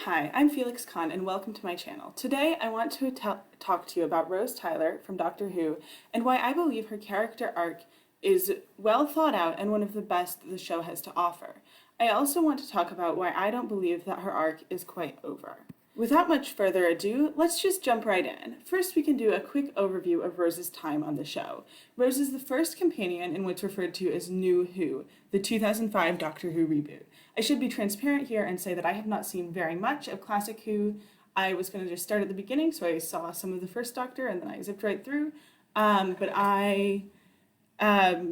Hi, I'm Felix Kahn and welcome to my channel. Today I want to talk to you about Rose Tyler from Doctor Who and why I believe her character arc is well thought out and one of the best that the show has to offer. I also want to talk about why I don't believe that her arc is quite over. Without much further ado, let's just jump right in. First, we can do a quick overview of Rose's time on the show. Rose is the first companion in what's referred to as New Who, the 2005 Doctor Who reboot. I should be transparent here and say that I have not seen very much of Classic Who. I was going to just start at the beginning, so I saw some of the first Doctor and then I zipped right through. But I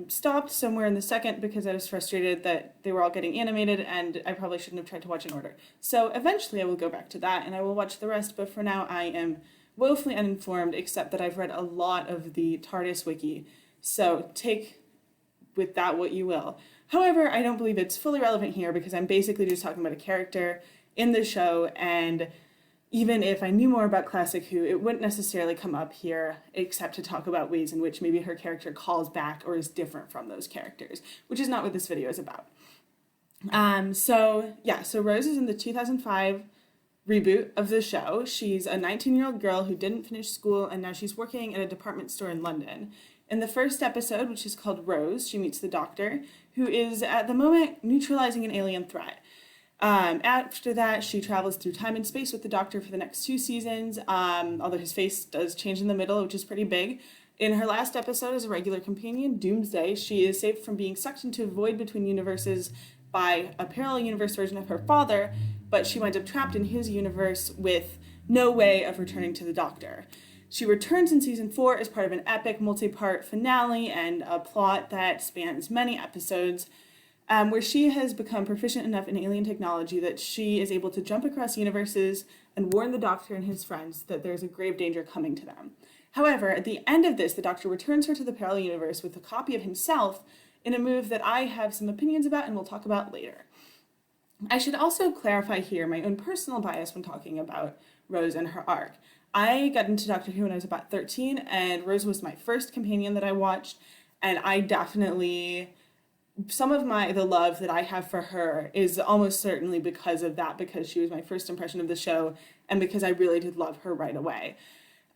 stopped somewhere in the second because I was frustrated that they were all getting animated and I probably shouldn't have tried to watch in order. So eventually I will go back to that and I will watch the rest, but for now I am woefully uninformed, except that I've read a lot of the TARDIS wiki, so take with that what you will. However, I don't believe it's fully relevant here because I'm basically just talking about a character in the show, and even if I knew more about Classic Who, it wouldn't necessarily come up here except to talk about ways in which maybe her character calls back or is different from those characters, which is not what this video is about. So Rose is in the 2005 reboot of the show. She's a 19-year-old girl who didn't finish school and now she's working at a department store in London. In the first episode, which is called Rose, she meets the Doctor, who is at the moment neutralizing an alien threat. After that, she travels through time and space with the Doctor for the next 2 seasons, although his face does change in the middle, which is pretty big. In her last episode as a regular companion, Doomsday, she is saved from being sucked into a void between universes by a parallel universe version of her father, but she winds up trapped in his universe with no way of returning to the Doctor. She returns in season 4 as part of an epic multi-part finale and a plot that spans many episodes, where she has become proficient enough in alien technology that she is able to jump across universes and warn the Doctor and his friends that there's a grave danger coming to them. However, at the end of this, the Doctor returns her to the parallel universe with a copy of himself in a move that I have some opinions about and we'll talk about later. I should also clarify here my own personal bias when talking about Rose and her arc. I got into Doctor Who when I was about 13, and Rose was my first companion that I watched, and I definitely, some of the love that I have for her is almost certainly because of that, because she was my first impression of the show, and because I really did love her right away.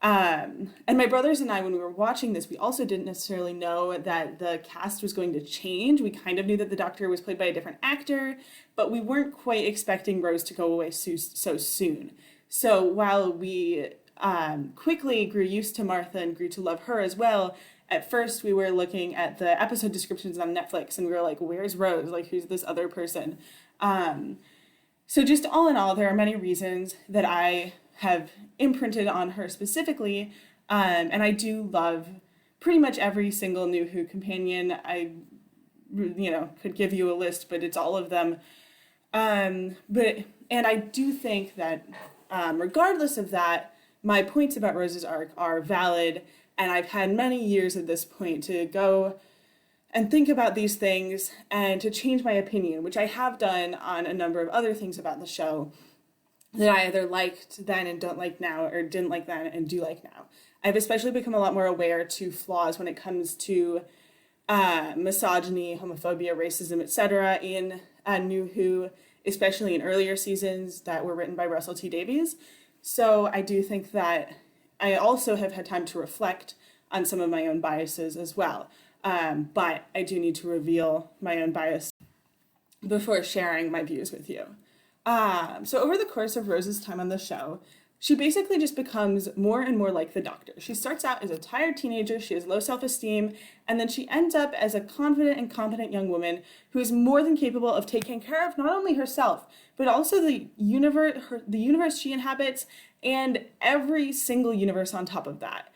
And my brothers and I, when we were watching this, we also didn't necessarily know that the cast was going to change. We kind of knew that the Doctor was played by a different actor, but we weren't quite expecting Rose to go away so soon. So while we quickly grew used to Martha and grew to love her as well, at first we were looking at the episode descriptions on Netflix and we were like, where's Rose? Like, who's this other person? So just all in all, there are many reasons that I have imprinted on her specifically, and I do love pretty much every single New Who companion. I, could give you a list, but it's all of them. And I do think that regardless of that, my points about Rose's arc are valid, and I've had many years at this point to go and think about these things and to change my opinion, which I have done on a number of other things about the show that I either liked then and don't like now, or didn't like then and do like now. I've especially become a lot more aware to flaws when it comes to misogyny, homophobia, racism, etc. in New Who, especially in earlier seasons that were written by Russell T Davies. So I do think that I also have had time to reflect on some of my own biases as well. But I do need to reveal my own bias before sharing my views with you. So over the course of Rose's time on the show, she basically just becomes more and more like the Doctor. She starts out as a tired teenager, she has low self-esteem, and then she ends up as a confident and competent young woman who is more than capable of taking care of not only herself, but also the universe she inhabits, and every single universe on top of that.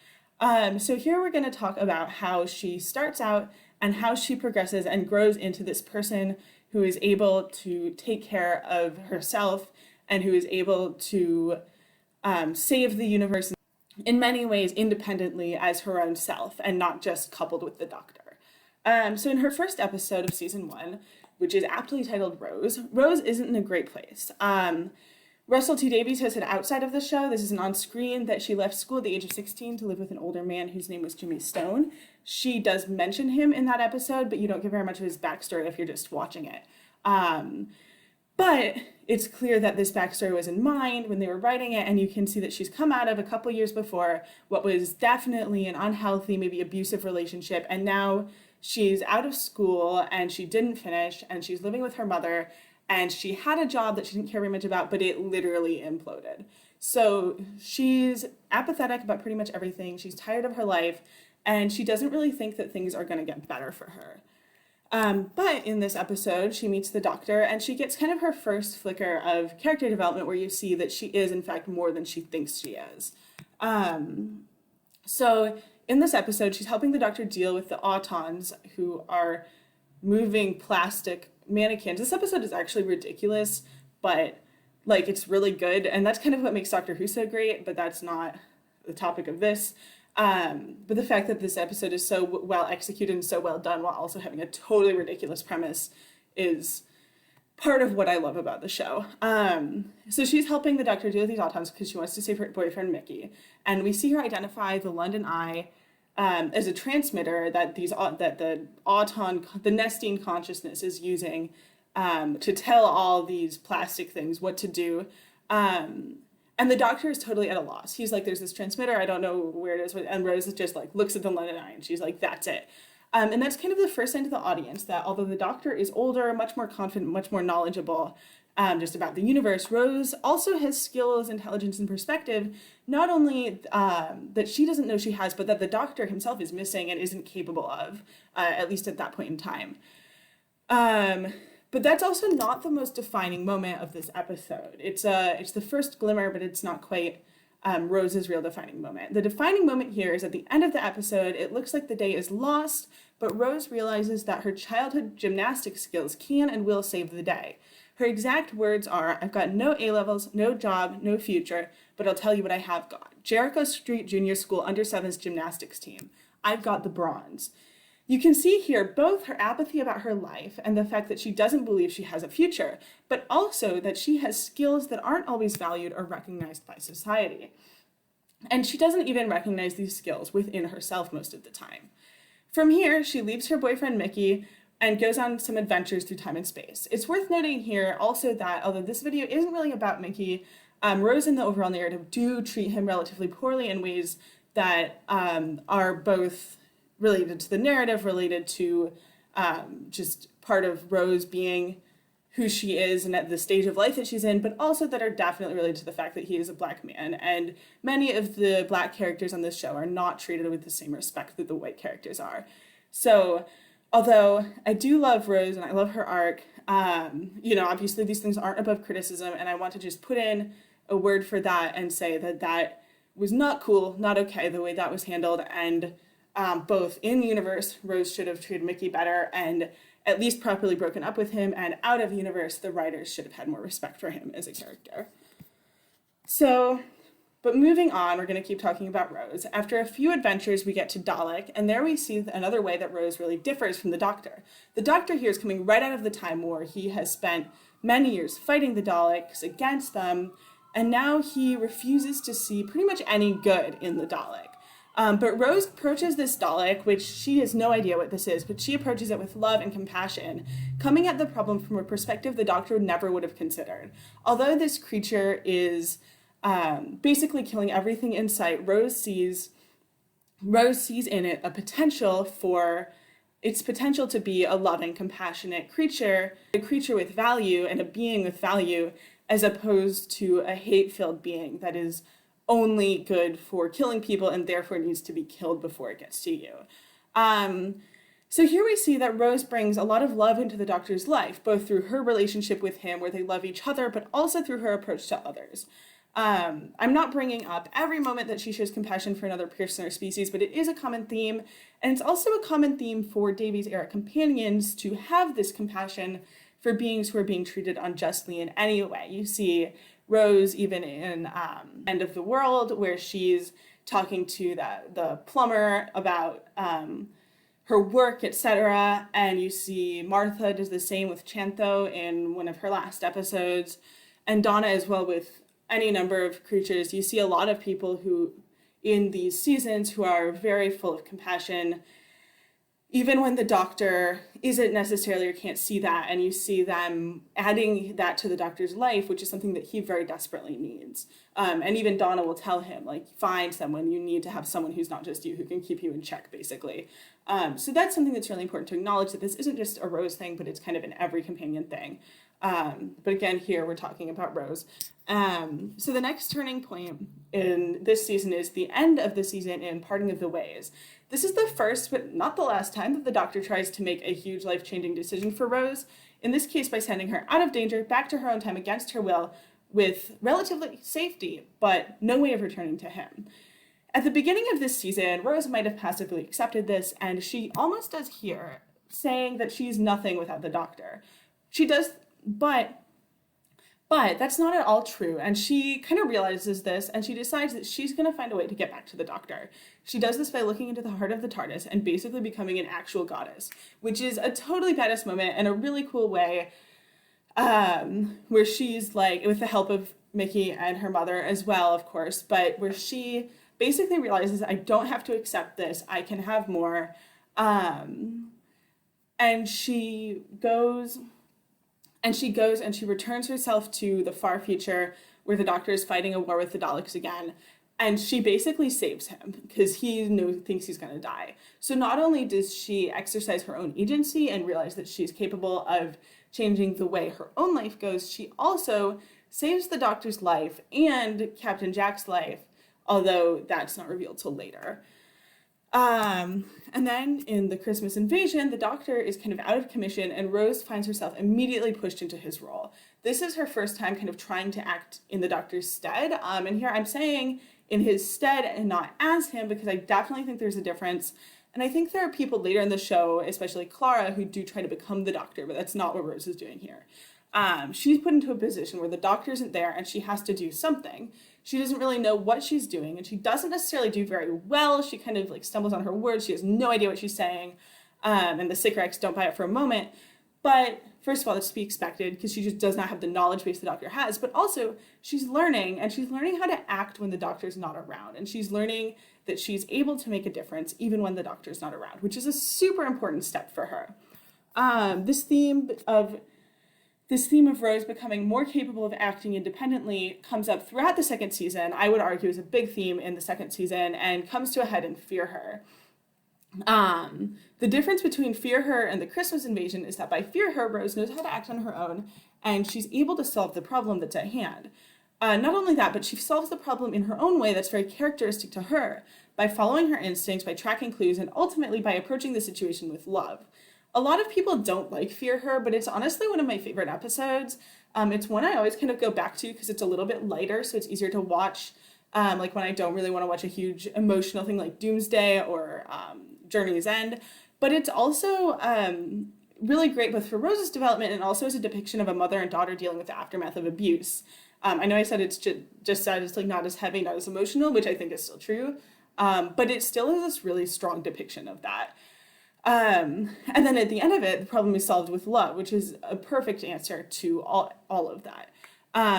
So here we're going to talk about how she starts out and how she progresses and grows into this person who is able to take care of herself and who is able to save the universe in many ways independently as her own self and not just coupled with the Doctor. So in her first episode of season 1, which is aptly titled Rose, Rose isn't in a great place. Russell T Davies has said outside of the show, this isn't on screen, that she left school at the age of 16 to live with an older man whose name was Jimmy Stone. She does mention him in that episode, but you don't get very much of his backstory if you're just watching it. But it's clear that this backstory was in mind when they were writing it, and you can see that she's come out of a couple years before what was definitely an unhealthy, maybe abusive relationship, and now she's out of school and she didn't finish, and she's living with her mother, and she had a job that she didn't care very much about, but it literally imploded. So she's apathetic about pretty much everything. She's tired of her life, and she doesn't really think that things are going to get better for her. But in this episode, she meets the doctor, and she gets kind of her first flicker of character development where you see that she is, in fact, more than she thinks she is. So in this episode, she's helping the doctor deal with the autons, who are moving plastic mannequins. This episode is actually ridiculous, but like it's really good, and that's kind of what makes Doctor Who so great, but that's not the topic of this. But the fact that this episode is so well executed and so well done while also having a totally ridiculous premise is part of what I love about the show. So she's helping the doctor deal with these autons because she wants to save her boyfriend Mickey, and we see her identify the London Eye as a transmitter that the Nestine consciousness is using to tell all these plastic things what to do. And the doctor is totally at a loss. He's like, there's this transmitter, I don't know where it is. And Rose just like looks at the London Eye and she's like, that's it. And that's kind of the first sign to the audience that although the doctor is older, much more confident, much more knowledgeable just about the universe, Rose also has skills, intelligence, and perspective, not only that she doesn't know she has, but that the doctor himself is missing and isn't capable of, at least at that point in time. But that's also not the most defining moment of this episode. It's the first glimmer, but it's not quite Rose's real defining moment. The defining moment here is at the end of the episode. It looks like the day is lost, but Rose realizes that her childhood gymnastics skills can and will save the day. Her exact words are, I've got no A-levels, no job, no future, but I'll tell you what I have got. Jericho Street Junior School Under 7's gymnastics team. I've got the bronze. You can see here both her apathy about her life and the fact that she doesn't believe she has a future, but also that she has skills that aren't always valued or recognized by society. And she doesn't even recognize these skills within herself most of the time. From here, she leaves her boyfriend Mickey and goes on some adventures through time and space. It's worth noting here also that although this video isn't really about Mickey, Rose and the overall narrative do treat him relatively poorly in ways that are both related to the narrative, related to just part of Rose being who she is and at the stage of life that she's in, but also that are definitely related to the fact that he is a Black man. And many of the Black characters on this show are not treated with the same respect that the white characters are. So although I do love Rose and I love her arc, obviously these things aren't above criticism, and I want to just put in a word for that and say that that was not cool, not okay, the way that was handled, and both in universe, Rose should have treated Mickey better and at least properly broken up with him, and out of universe, the writers should have had more respect for him as a character. So, but moving on, we're going to keep talking about Rose. After a few adventures, we get to Dalek, and there we see another way that Rose really differs from the Doctor. The Doctor here is coming right out of the Time War. He has spent many years fighting the Daleks, against them, and now he refuses to see pretty much any good in the Dalek. But Rose approaches this Dalek, which she has no idea what this is, but she approaches it with love and compassion, coming at the problem from a perspective the Doctor never would have considered. Although this creature is basically killing everything in sight, Rose sees in it a potential to be a loving, compassionate creature, a creature with value and a being with value, as opposed to a hate-filled being that is only good for killing people and therefore needs to be killed before it gets to you. So here we see that Rose brings a lot of love into the Doctor's life, both through her relationship with him, where they love each other, but also through her approach to others. I'm not bringing up every moment that she shows compassion for another person or species, but it is a common theme, and it's also a common theme for Davies' era companions to have this compassion for beings who are being treated unjustly in any way. You see Rose even in End of the World, where she's talking to the plumber about her work, etc. And you see Martha does the same with Chantho in one of her last episodes, and Donna as well with any number of creatures. You see a lot of people who, in these seasons, who are very full of compassion. even when the doctor isn't necessarily or can't see that, and you see them adding that to the doctor's life, which is something that he very desperately needs. And even Donna will tell him, like, find someone, you need to have someone who's not just you, who can keep you in check, basically. So that's something that's really important to acknowledge, that this isn't just a Rose thing, but it's kind of an every companion thing. But again, here we're talking about Rose. So the next turning point in this season is the end of the season in Parting of the Ways. This is the first, but not the last time, that the doctor tries to make a huge life-changing decision for Rose, in this case by sending her out of danger, back to her own time against her will, with relatively safety, but no way of returning to him. At the beginning of this season, Rose might have passively accepted this, and she almost does here, saying that she's nothing without the doctor. She does, but that's not at all true, and she kind of realizes this, and she decides that she's going to find a way to get back to the doctor. She does this by looking into the heart of the TARDIS and basically becoming an actual goddess, which is a totally badass moment and a really cool way, where she's like, with the help of Mickey and her mother as well, of course, but where she basically realizes, I don't have to accept this, I can have more, and she goes and she returns herself to the far future where the doctor is fighting a war with the Daleks again, and she basically saves him because he thinks he's going to die. So not only does she exercise her own agency and realize that she's capable of changing the way her own life goes, she also saves the doctor's life and Captain Jack's life, although that's not revealed till later. And then in the Christmas invasion, the doctor is kind of out of commission and Rose finds herself immediately pushed into his role. This is her first time kind of trying to act in the doctor's stead. And here I'm saying in his stead and not as him, because I definitely think there's a difference. And I think there are people later in the show, especially Clara, who do try to become the doctor, but that's not what Rose is doing here. She's put into a position where the doctor isn't there and she has to do something. She doesn't really know what she's doing, and she doesn't necessarily do very well. She kind of like stumbles on her words. She has no idea what she's saying, and the Sycorax don't buy it for a moment. But first of all, that's to be expected because she just does not have the knowledge base the doctor has. But also, she's learning, and she's learning how to act when the doctor's not around, and she's learning that she's able to make a difference even when the doctor's not around, which is a super important step for her. This theme of Rose becoming more capable of acting independently comes up throughout the second season. I would argue is a big theme in the second season and comes to a head in Fear Her. The difference between Fear Her and the Christmas invasion is that by Fear Her, Rose knows how to act on her own and she's able to solve the problem that's at hand. Not only that, but she solves the problem in her own way that's very characteristic to her, by following her instincts, by tracking clues, and ultimately by approaching the situation with love. A lot of people don't like Fear Her, but it's honestly one of my favorite episodes. It's one I always kind of go back to because it's a little bit lighter, so it's easier to watch, like when I don't really want to watch a huge emotional thing like Doomsday or Journey's End. But it's also really great both for Rose's development and also as a depiction of a mother and daughter dealing with the aftermath of abuse. I know I said it's just said it's like not as heavy, not as emotional, which I think is still true, but it still is this really strong depiction of that. And then at the end of it, the problem is solved with love, which is a perfect answer to all of that.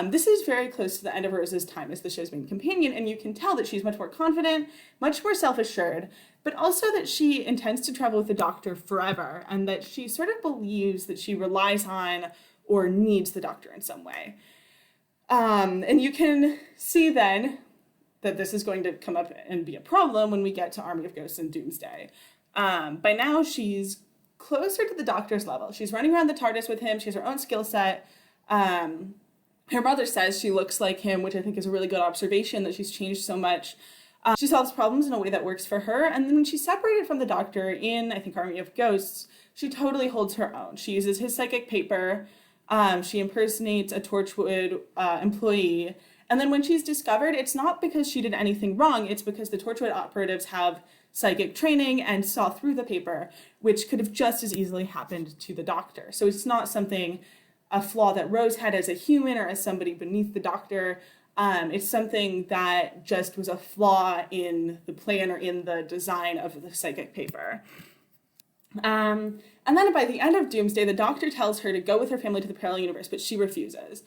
This is very close to the end of Rose's time as the show's main companion, and you can tell that she's much more confident, much more self-assured, but also that she intends to travel with the doctor forever, and that she sort of believes that she relies on or needs the doctor in some way. And you can see then that this is going to come up and be a problem when we get to Army of Ghosts and Doomsday. By now, she's closer to the doctor's level. She's running around the TARDIS with him. She has her own skill set. Her mother says she looks like him, which I think is a really good observation, that she's changed so much. She solves problems in a way that works for her. And then when she's separated from the doctor in, I think, Army of Ghosts, she totally holds her own. She uses his psychic paper. She impersonates a Torchwood employee. And then when she's discovered, it's not because she did anything wrong. It's because the Torchwood operatives have psychic training and saw through the paper, which could have just as easily happened to the doctor. So it's not a flaw that Rose had as a human or as somebody beneath the doctor. It's something that just was a flaw in the plan or in the design of the psychic paper. And then by the end of Doomsday, the doctor tells her to go with her family to the parallel universe, but she refuses.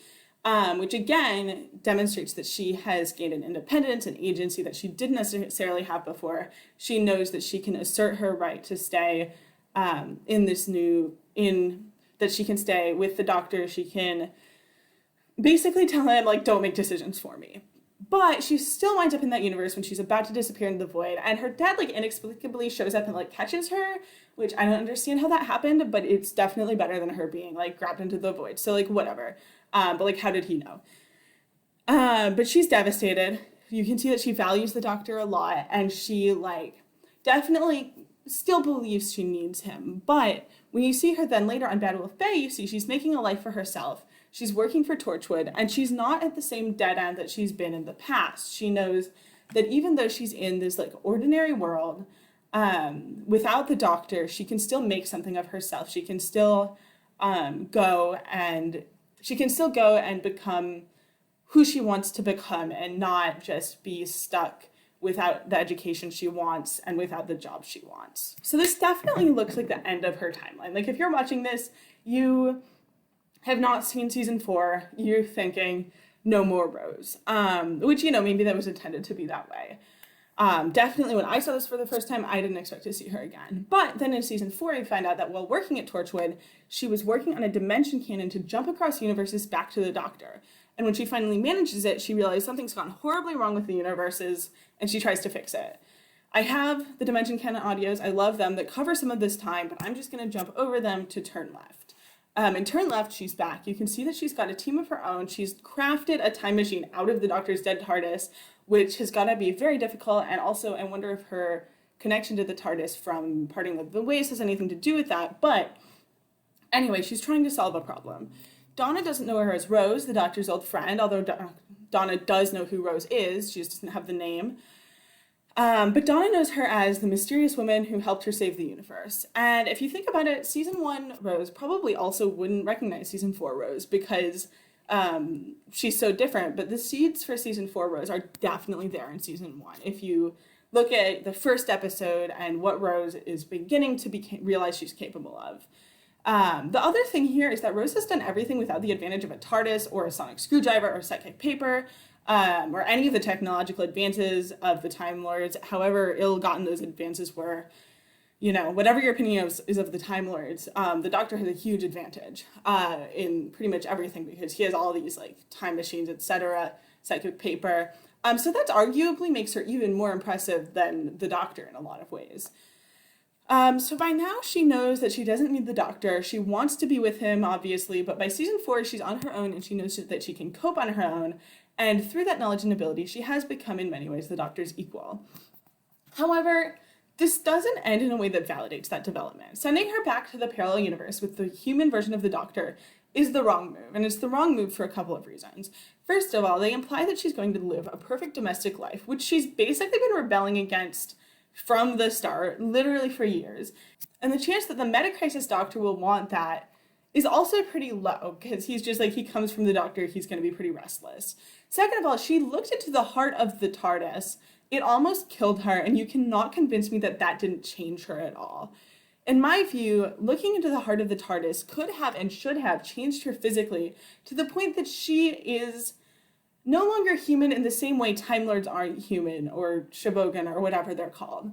Which again demonstrates that she has gained an independence and agency that she didn't necessarily have before. She knows that she can assert her right to stay that she can stay with the Doctor. She can basically tell him, like, don't make decisions for me. But she still winds up in that universe when she's about to disappear into the void, and her dad, like, inexplicably shows up and, like, catches her, which I don't understand how that happened, but it's definitely better than her being, like, grabbed into the void. So, like, whatever. But, like, how did he know? But she's devastated. You can see that she values the Doctor a lot, and she, like, definitely still believes she needs him. But when you see her then later on Bad Wolf Bay, you see she's making a life for herself. She's working for Torchwood, and she's not at the same dead end that she's been in the past. She knows that even though she's in this, like, ordinary world, without the Doctor, she can still make something of herself. She can still go and become who she wants to become, and not just be stuck without the education she wants and without the job she wants. So this definitely looks like the end of her timeline. Like, if you're watching this, you have not seen season 4, you're thinking, no more Rose. Which, you know, maybe that was intended to be that way. Definitely when I saw this for the first time, I didn't expect to see her again. But then in season 4, you find out that while working at Torchwood, she was working on a dimension cannon to jump across universes back to the Doctor. And when she finally manages it, she realizes something's gone horribly wrong with the universes, and she tries to fix it. I have the Dimension Canon audios, I love them, that cover some of this time, but I'm just going to jump over them to Turn Left. In Turn Left, she's back. You can see that she's got a team of her own. She's crafted a time machine out of the Doctor's dead TARDIS, which has got to be very difficult, and also I wonder if her connection to the TARDIS from parting of the ways has anything to do with that, but anyway, she's trying to solve a problem. Donna doesn't know her as Rose, the Doctor's old friend, although Donna does know who Rose is, she just doesn't have the name. But Donna knows her as the mysterious woman who helped her save the universe. And if you think about it, season 1 Rose probably also wouldn't recognize season 4 Rose because she's so different. But the seeds for season 4 Rose are definitely there in season 1. If you look at the first episode and what Rose is beginning to realize she's capable of. The other thing here is that Rose has done everything without the advantage of a TARDIS or a sonic screwdriver or psychic paper. Or any of the technological advances of the Time Lords, however ill-gotten those advances were. You know, whatever your opinion is of the Time Lords, the Doctor has a huge advantage in pretty much everything because he has all these, like, time machines, etc., psychic paper. So that arguably makes her even more impressive than the Doctor in a lot of ways. So by now she knows that she doesn't need the Doctor. She wants to be with him, obviously, but by season 4, she's on her own and she knows that she can cope on her own. And through that knowledge and ability, she has become, in many ways, the Doctor's equal. However, this doesn't end in a way that validates that development. Sending her back to the parallel universe with the human version of the Doctor is the wrong move, and it's the wrong move for a couple of reasons. First of all, they imply that she's going to live a perfect domestic life, which she's basically been rebelling against from the start, literally for years. And the chance that the meta-crisis Doctor will want that is also pretty low, because he's just like, he comes from the Doctor, he's going to be pretty restless. Second of all, she looked into the heart of the TARDIS. It almost killed her, and you cannot convince me that that didn't change her at all. In my view, looking into the heart of the TARDIS could have and should have changed her physically to the point that she is no longer human in the same way Time Lords aren't human, or Shobogen, or whatever they're called.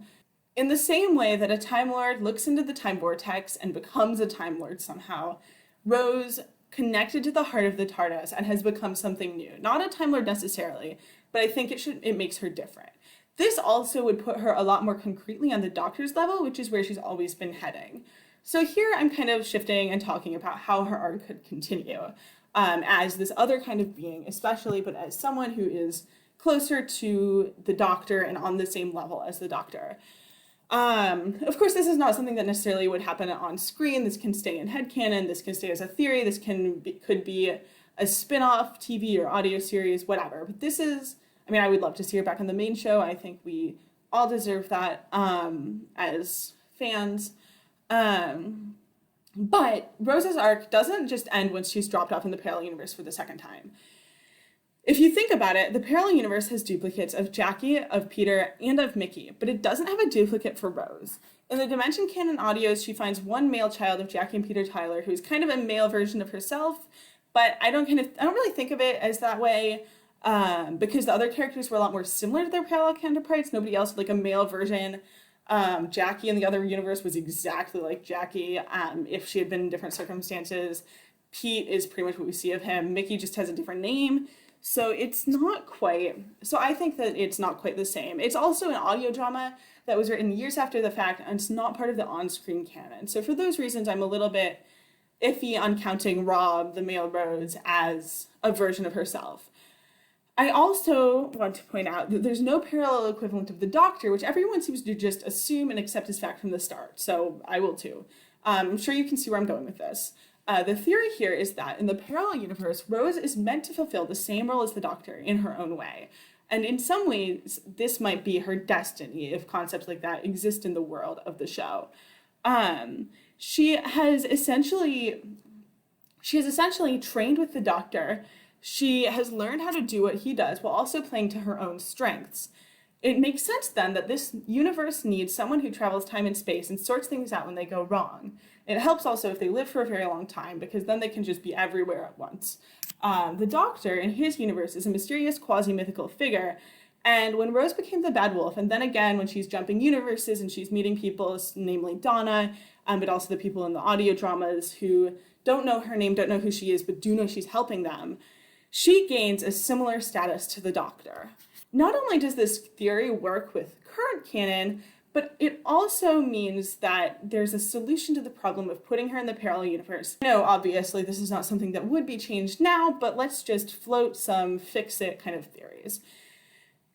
In the same way that a Time Lord looks into the time vortex and becomes a Time Lord somehow, Rose connected to the heart of the TARDIS and has become something new. Not a Time Lord necessarily, but I think it makes her different. This also would put her a lot more concretely on the Doctor's level, which is where she's always been heading. So here I'm kind of shifting and talking about how her arc could continue as this other kind of being, especially, but as someone who is closer to the Doctor and on the same level as the Doctor. Of course, this is not something that necessarily would happen on screen. This can stay in headcanon, this can stay as a theory, this could be a spin-off TV or audio series, whatever. But this is, I mean, I would love to see her back on the main show. I think we all deserve that as fans. But Rose's arc doesn't just end once she's dropped off in the parallel universe for the second time. If you think about it, the parallel universe has duplicates of Jackie, of Peter, and of Mickey, but it doesn't have a duplicate for Rose. In the Dimension Canon audios, she finds one male child of Jackie and Peter Tyler, who's kind of a male version of herself, but I don't really think of it as that way, because the other characters were a lot more similar to their parallel counterparts. Nobody else had like a male version Jackie in the other universe was exactly like Jackie if she had been in different circumstances. Pete is pretty much what we see of him. Mickey just has a different name. So it's not quite, so I think that it's not quite the same. It's also an audio drama that was written years after the fact, and it's not part of the on-screen canon. So for those reasons, I'm a little bit iffy on counting Rob, the male Rose, as a version of herself. I also want to point out that there's no parallel equivalent of the Doctor, which everyone seems to just assume and accept as fact from the start, so I will too. I'm sure you can see where I'm going with this. The theory here is that in the parallel universe, Rose is meant to fulfill the same role as the Doctor in her own way. And in some ways, this might be her destiny if concepts like that exist in the world of the show. She has essentially trained with the Doctor. She has learned how to do what he does while also playing to her own strengths. It makes sense then that this universe needs someone who travels time and space and sorts things out when they go wrong. It helps also if they live for a very long time, because then they can just be everywhere at once. The Doctor, in his universe, is a mysterious quasi-mythical figure, and when Rose became the Bad Wolf, and then again when she's jumping universes and she's meeting people, namely Donna, but also the people in the audio dramas who don't know her name, don't know who she is, but do know she's helping them, she gains a similar status to the Doctor. Not only does this theory work with current canon, but it also means that there's a solution to the problem of putting her in the parallel universe. I know, obviously, this is not something that would be changed now, but let's just float some fix-it kind of theories.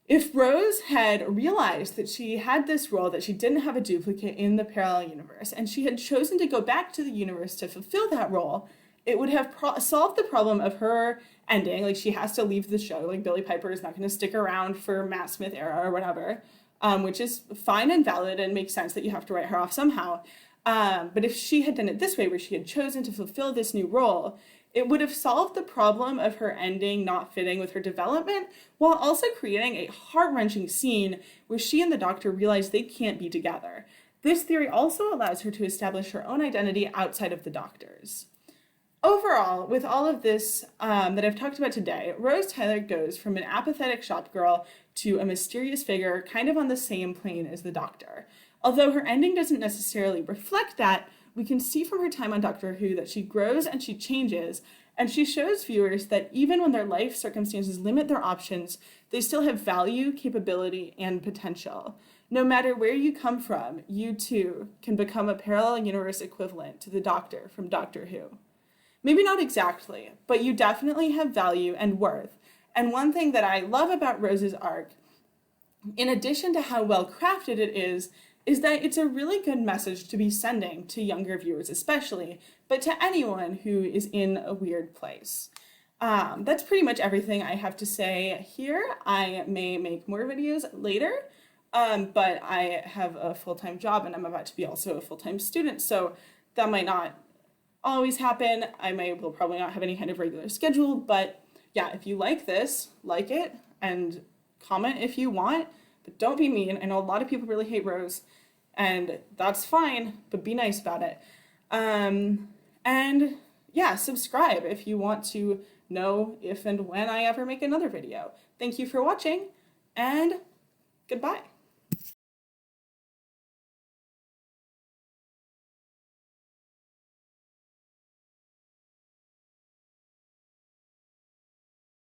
If Rose had realized that she had this role, that she didn't have a duplicate in the parallel universe, and she had chosen to go back to the universe to fulfill that role, it would have solved the problem of her ending. Like, she has to leave the show. Like, Billie Piper is not going to stick around for Matt Smith era or whatever. Which is fine and valid and makes sense that you have to write her off somehow. But if she had done it this way, where she had chosen to fulfill this new role, it would have solved the problem of her ending not fitting with her development, while also creating a heart-wrenching scene where she and the Doctor realize they can't be together. This theory also allows her to establish her own identity outside of the Doctor's. Overall, with all of this that I've talked about today, Rose Tyler goes from an apathetic shop girl to a mysterious figure kind of on the same plane as the Doctor. Although her ending doesn't necessarily reflect that, we can see from her time on Doctor Who that she grows and she changes, and she shows viewers that even when their life circumstances limit their options, they still have value, capability, and potential. No matter where you come from, you too can become a parallel universe equivalent to the Doctor from Doctor Who. Maybe not exactly, but you definitely have value and worth. And one thing that I love about Rose's arc, in addition to how well crafted it is that it's a really good message to be sending to younger viewers especially, but to anyone who is in a weird place. That's pretty much everything I have to say here. I may make more videos later, but I have a full-time job and I'm about to be also a full-time student, so that might not always happen. Will probably not have any kind of regular schedule, but yeah, if you like this, like it, and comment if you want, but don't be mean. I know a lot of people really hate Rose, and that's fine, but be nice about it. And yeah, subscribe if you want to know if and when I ever make another video. Thank you for watching, and goodbye.